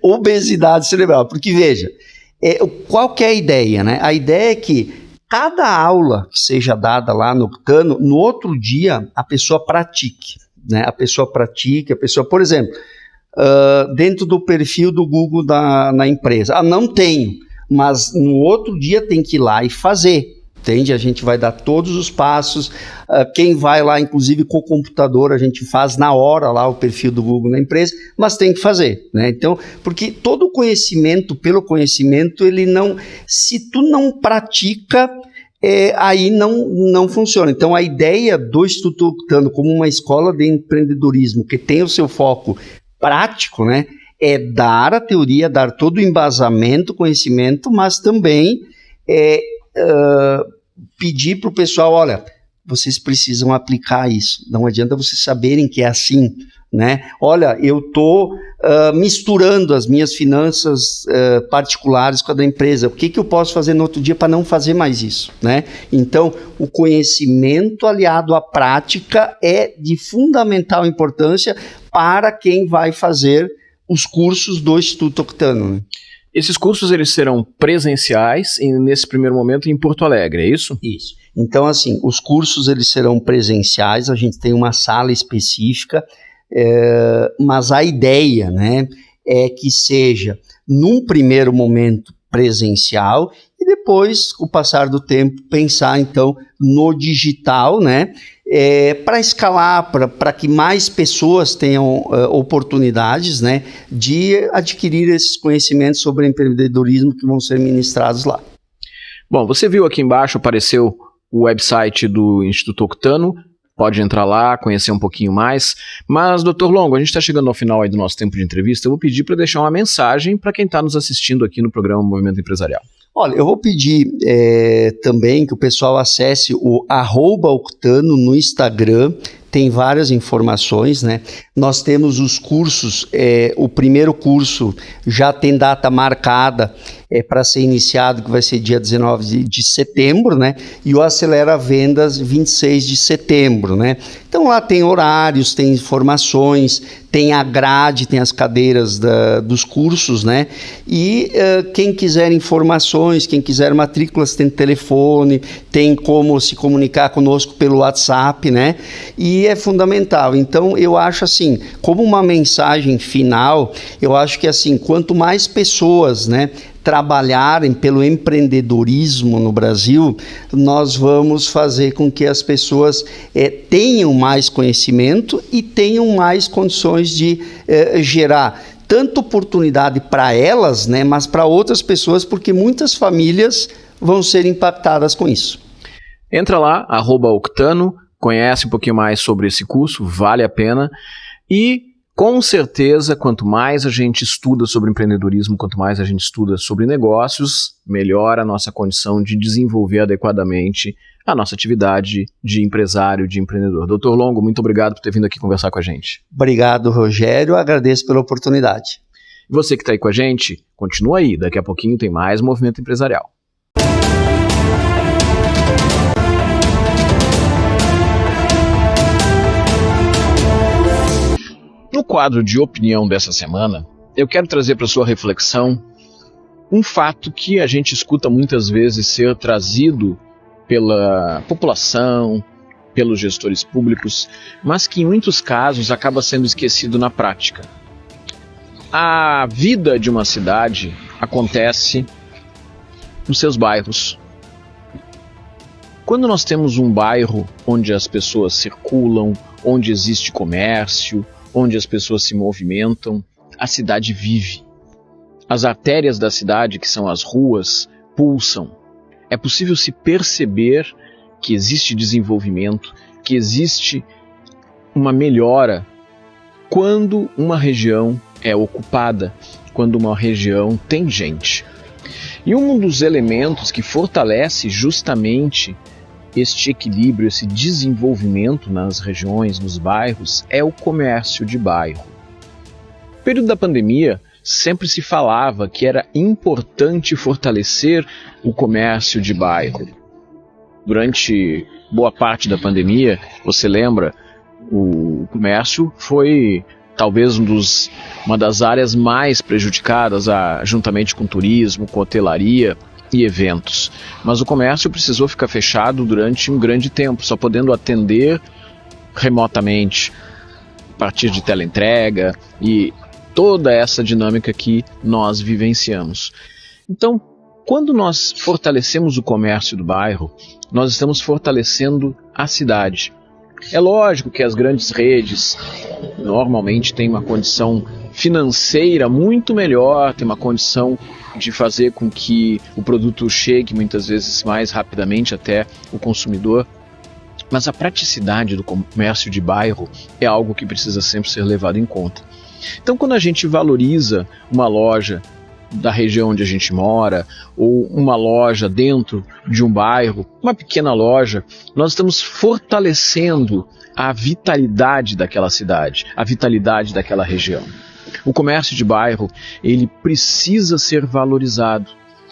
Obesidade cerebral, porque veja, qual que é a ideia, né? A ideia é que cada aula que seja dada lá no Octano, no outro dia a pessoa pratique, né? Por exemplo, dentro do perfil do Google na empresa, não tenho, mas no outro dia tem que ir lá e fazer, entende? A gente vai dar todos os passos, quem vai lá, inclusive com o computador, a gente faz na hora lá o perfil do Google na empresa, mas tem que fazer, né? Então, porque todo conhecimento, pelo conhecimento, ele não, se tu não pratica, aí não funciona. Então, a ideia do Instituto Octano como uma escola de empreendedorismo que tem o seu foco prático, né, é dar a teoria, dar todo o embasamento, conhecimento, mas também pedir para o pessoal, olha, vocês precisam aplicar isso. Não adianta vocês saberem que é assim, né? Olha, eu estou misturando as minhas finanças particulares com a da empresa. O que eu posso fazer no outro dia para não fazer mais isso, né? Então, o conhecimento aliado à prática é de fundamental importância para quem vai fazer os cursos do Instituto Octano, né? Esses cursos, eles serão presenciais e nesse primeiro momento em Porto Alegre, é isso? Isso. Então, assim, os cursos eles serão presenciais, a gente tem uma sala específica, mas a ideia, né, é que seja, num primeiro momento, presencial e depois, com o passar do tempo, pensar, então, no digital, né, para escalar, para que mais pessoas tenham oportunidades, né, de adquirir esses conhecimentos sobre empreendedorismo que vão ser ministrados lá. Bom, você viu aqui embaixo, apareceu o website do Instituto Octano, pode entrar lá, conhecer um pouquinho mais, mas, Dr. Longo, a gente está chegando ao final aí do nosso tempo de entrevista, eu vou pedir para deixar uma mensagem para quem está nos assistindo aqui no programa Movimento Empresarial. Olha, eu vou pedir também que o pessoal acesse o @Octano no Instagram, tem várias informações, né? Nós temos os cursos, o primeiro curso já tem data marcada para ser iniciado, que vai ser dia 19 de setembro, né? E o Acelera Vendas, 26 de setembro, né? Então lá tem horários, tem informações, tem a grade, tem as cadeiras dos cursos, né? E quem quiser informações, quem quiser matrículas, tem telefone, tem como se comunicar conosco pelo WhatsApp, né? E é fundamental. Então, eu acho assim, como uma mensagem final, eu acho que assim, quanto mais pessoas, né, trabalharem pelo empreendedorismo no Brasil, nós vamos fazer com que as pessoas tenham mais conhecimento e tenham mais condições de gerar tanto oportunidade para elas, né, mas para outras pessoas, porque muitas famílias vão ser impactadas com isso. Entra lá, @Octano, conhece um pouquinho mais sobre esse curso, vale a pena. E, com certeza, quanto mais a gente estuda sobre empreendedorismo, quanto mais a gente estuda sobre negócios, melhora a nossa condição de desenvolver adequadamente a nossa atividade de empresário, de empreendedor. Dr. Longo, muito obrigado por ter vindo aqui conversar com a gente. Obrigado, Rogério. Agradeço pela oportunidade. E você que está aí com a gente, continua aí. Daqui a pouquinho tem mais Movimento Empresarial. No quadro de opinião dessa semana, eu quero trazer para sua reflexão um fato que a gente escuta muitas vezes ser trazido pela população, pelos gestores públicos, mas que em muitos casos acaba sendo esquecido na prática. A vida de uma cidade acontece nos seus bairros. Quando nós temos um bairro onde as pessoas circulam, onde existe comércio, onde as pessoas se movimentam, a cidade vive. As artérias da cidade, que são as ruas, pulsam. É possível se perceber que existe desenvolvimento, que existe uma melhora quando uma região é ocupada, quando uma região tem gente. E um dos elementos que fortalece justamente este equilíbrio, esse desenvolvimento nas regiões, nos bairros, é o comércio de bairro. No período da pandemia, sempre se falava que era importante fortalecer o comércio de bairro. Durante boa parte da pandemia, você lembra, o comércio foi talvez uma das áreas mais prejudicadas, juntamente com turismo, com hotelaria e eventos. Mas o comércio precisou ficar fechado durante um grande tempo, só podendo atender remotamente, a partir de teleentrega e toda essa dinâmica que nós vivenciamos. Então, quando nós fortalecemos o comércio do bairro, nós estamos fortalecendo a cidade. É lógico que as grandes redes normalmente têm uma condição financeira muito melhor, tem uma condição de fazer com que o produto chegue muitas vezes mais rapidamente até o consumidor. Mas a praticidade do comércio de bairro é algo que precisa sempre ser levado em conta. Então, quando a gente valoriza uma loja da região onde a gente mora, ou uma loja dentro de um bairro, uma pequena loja, nós estamos fortalecendo a vitalidade daquela cidade, a vitalidade daquela região. O comércio de bairro, ele precisa ser valorizado,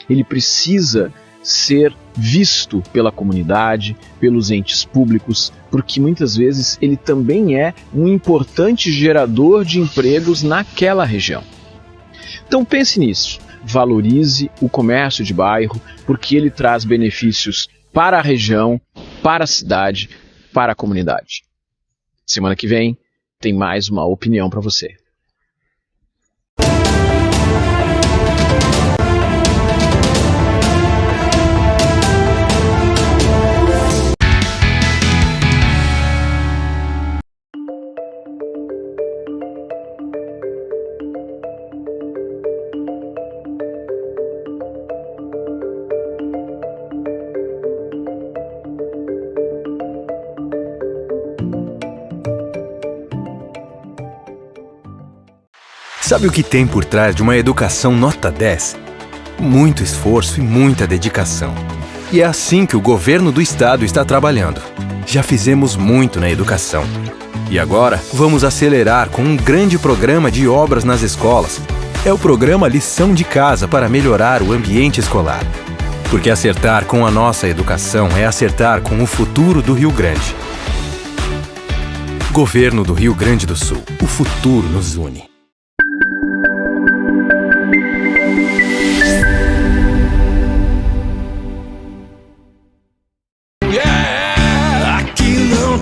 ele precisa ser visto pela comunidade, pelos entes públicos, porque muitas vezes ele também é um importante gerador de empregos naquela região. Então pense nisso, valorize o comércio de bairro, porque ele traz benefícios para a região, para a cidade, para a comunidade. Semana que vem tem mais uma opinião para você. Sabe o que tem por trás de uma educação nota 10? Muito esforço e muita dedicação. E é assim que o governo do estado está trabalhando. Já fizemos muito na educação. E agora vamos acelerar com um grande programa de obras nas escolas. É o programa Lição de Casa para melhorar o ambiente escolar. Porque acertar com a nossa educação é acertar com o futuro do Rio Grande. Governo do Rio Grande do Sul. O futuro nos une.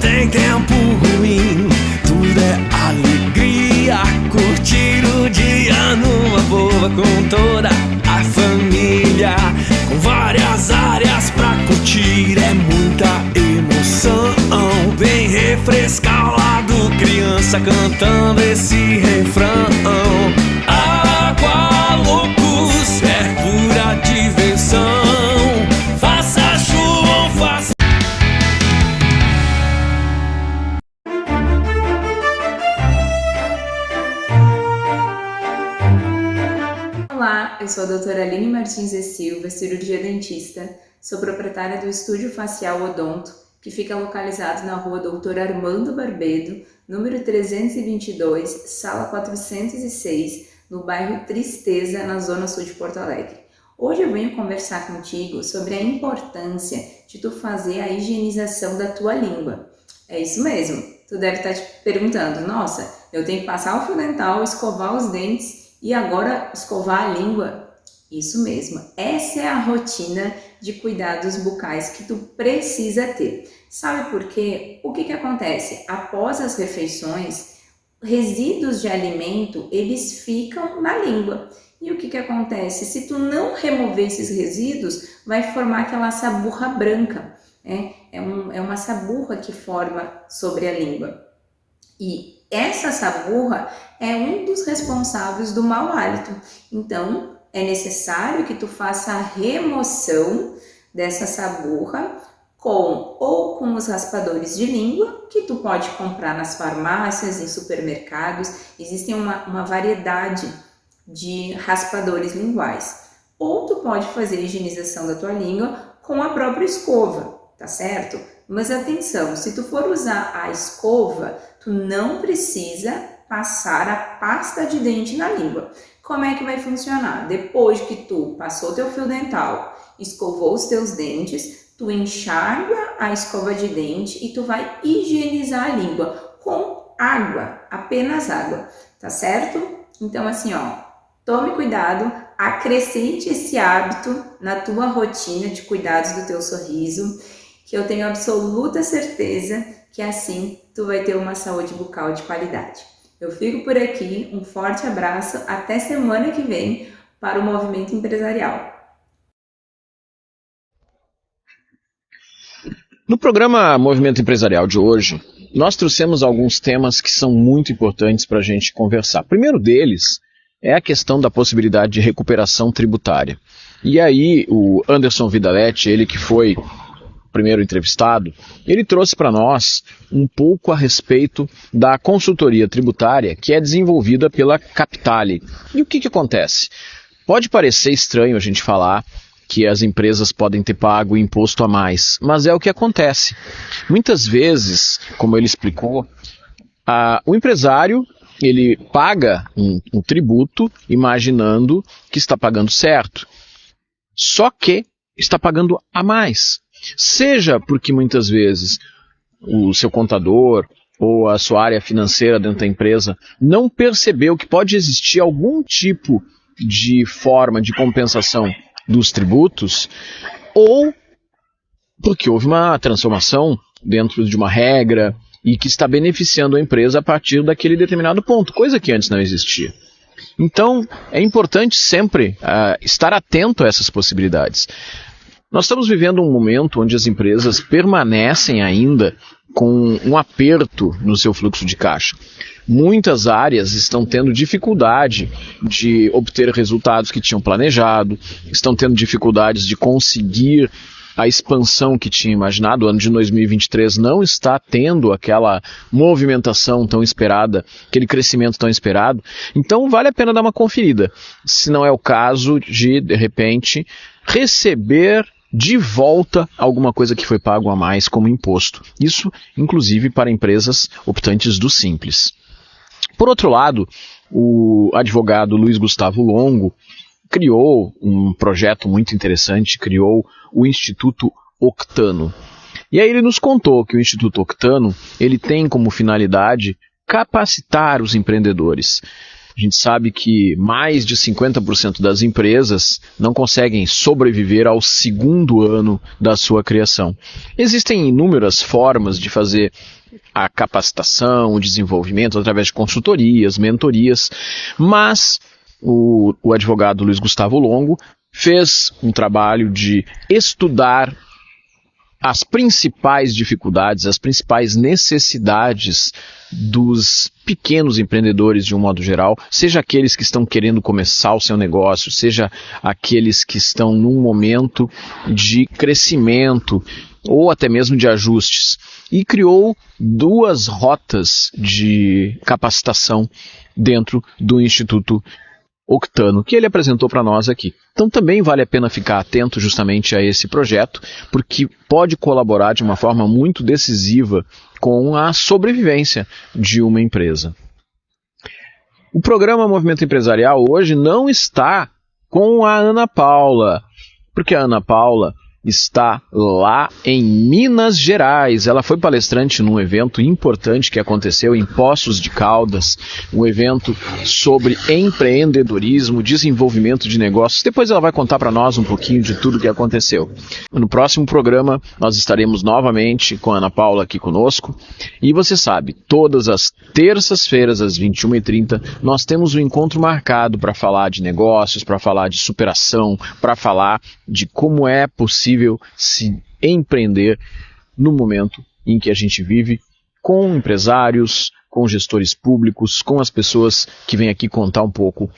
Tem tempo ruim, tudo é alegria, curtir o dia numa boa com toda a família. escalado, criança cantando esse refrão. Água loucos é pura diversão. Faça chuva ou faça... Olá, eu sou a doutora Aline Martins e Silva, cirurgia dentista. Sou proprietária do Estúdio Facial Odonto, que fica localizado na rua Doutor Armando Barbedo, número 322, sala 406, no bairro Tristeza, na zona sul de Porto Alegre. Hoje eu venho conversar contigo sobre a importância de tu fazer a higienização da tua língua. É isso mesmo, tu deve estar te perguntando, nossa, eu tenho que passar o fio dental, escovar os dentes e agora escovar a língua? Isso mesmo, essa é a rotina de cuidados bucais que tu precisa ter. Sabe por quê? O que acontece? Após as refeições, resíduos de alimento, eles ficam na língua. E o que acontece? Se tu não remover esses resíduos, vai formar aquela saburra branca, né? É uma saburra que forma sobre a língua. E essa saburra é um dos responsáveis do mau hálito. Então, é necessário que tu faça a remoção dessa saburra com os raspadores de língua, que tu pode comprar nas farmácias, em supermercados. Existem uma variedade de raspadores linguais. Ou tu pode fazer a higienização da tua língua com a própria escova, tá certo? Mas atenção, se tu for usar a escova, tu não precisa passar a pasta de dente na língua. Como é que vai funcionar? Depois que tu passou teu fio dental, escovou os teus dentes, tu enxágua a escova de dente e tu vai higienizar a língua com água, apenas água, tá certo? Então assim, tome cuidado, acrescente esse hábito na tua rotina de cuidados do teu sorriso, que eu tenho absoluta certeza que assim tu vai ter uma saúde bucal de qualidade. Eu fico por aqui, um forte abraço, até semana que vem para o Movimento Empresarial. No programa Movimento Empresarial de hoje, nós trouxemos alguns temas que são muito importantes para a gente conversar. O primeiro deles é a questão da possibilidade de recuperação tributária. E aí o Anderson Vidaletti, ele que foi primeiro entrevistado, ele trouxe para nós um pouco a respeito da consultoria tributária que é desenvolvida pela Capitale. E o que acontece? Pode parecer estranho a gente falar que as empresas podem ter pago imposto a mais, mas é o que acontece. Muitas vezes, como ele explicou, o empresário ele paga um tributo imaginando que está pagando certo, só que está pagando a mais. Seja porque muitas vezes o seu contador ou a sua área financeira dentro da empresa não percebeu que pode existir algum tipo de forma de compensação dos tributos, ou porque houve uma transformação dentro de uma regra e que está beneficiando a empresa a partir daquele determinado ponto, coisa que antes não existia. Então, é importante sempre estar atento a essas possibilidades. Nós estamos vivendo um momento onde as empresas permanecem ainda com um aperto no seu fluxo de caixa. Muitas áreas estão tendo dificuldade de obter resultados que tinham planejado, estão tendo dificuldades de conseguir a expansão que tinha imaginado. O ano de 2023 não está tendo aquela movimentação tão esperada, aquele crescimento tão esperado. Então vale a pena dar uma conferida, se não é o caso de repente, receber de volta alguma coisa que foi pago a mais como imposto. Isso, inclusive, para empresas optantes do Simples. Por outro lado, o advogado Luiz Gustavo Longo criou um projeto muito interessante, criou o Instituto Octano. E aí ele nos contou que o Instituto Octano ele tem como finalidade capacitar os empreendedores. A gente sabe que mais de 50% das empresas não conseguem sobreviver ao segundo ano da sua criação. Existem inúmeras formas de fazer a capacitação, o desenvolvimento através de consultorias, mentorias, mas o advogado Luiz Gustavo Longo fez um trabalho de estudar as principais dificuldades, as principais necessidades dos pequenos empreendedores de um modo geral, seja aqueles que estão querendo começar o seu negócio, seja aqueles que estão num momento de crescimento ou até mesmo de ajustes. E criou 2 rotas de capacitação dentro do Instituto Octano, que ele apresentou para nós aqui. Então também vale a pena ficar atento justamente a esse projeto, porque pode colaborar de uma forma muito decisiva com a sobrevivência de uma empresa. O programa Movimento Empresarial hoje não está com a Ana Paula, porque a Ana Paula está lá em Minas Gerais. Ela foi palestrante num evento importante que aconteceu em Poços de Caldas, um evento sobre empreendedorismo, desenvolvimento de negócios. Depois ela vai contar para nós um pouquinho de tudo o que aconteceu. No próximo programa nós estaremos novamente com a Ana Paula aqui conosco. E você sabe, todas as terças-feiras às 21h30 nós temos um encontro marcado para falar de negócios, para falar de superação, para falar de como é possível se empreender no momento em que a gente vive, com empresários, com gestores públicos, com as pessoas que vêm aqui contar um pouco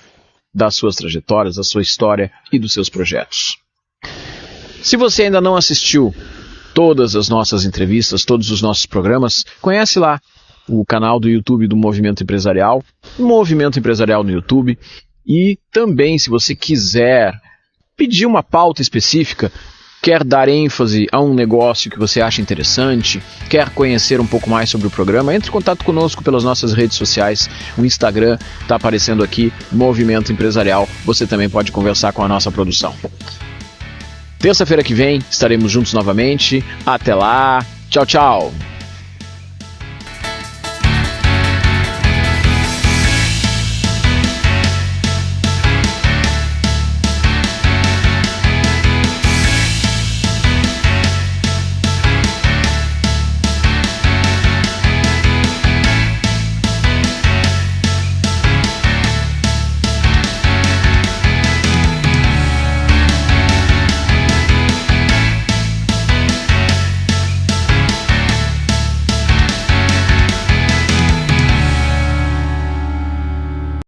das suas trajetórias, da sua história e dos seus projetos. Se você ainda não assistiu todas as nossas entrevistas, todos os nossos programas, conhece lá o canal do YouTube do Movimento Empresarial, Movimento Empresarial no YouTube, e também, se você quiser pedir uma pauta específica, quer dar ênfase a um negócio que você acha interessante, quer conhecer um pouco mais sobre o programa, entre em contato conosco pelas nossas redes sociais. O Instagram está aparecendo aqui, Movimento Empresarial. Você também pode conversar com a nossa produção. Terça-feira que vem estaremos juntos novamente. Até lá. Tchau, tchau.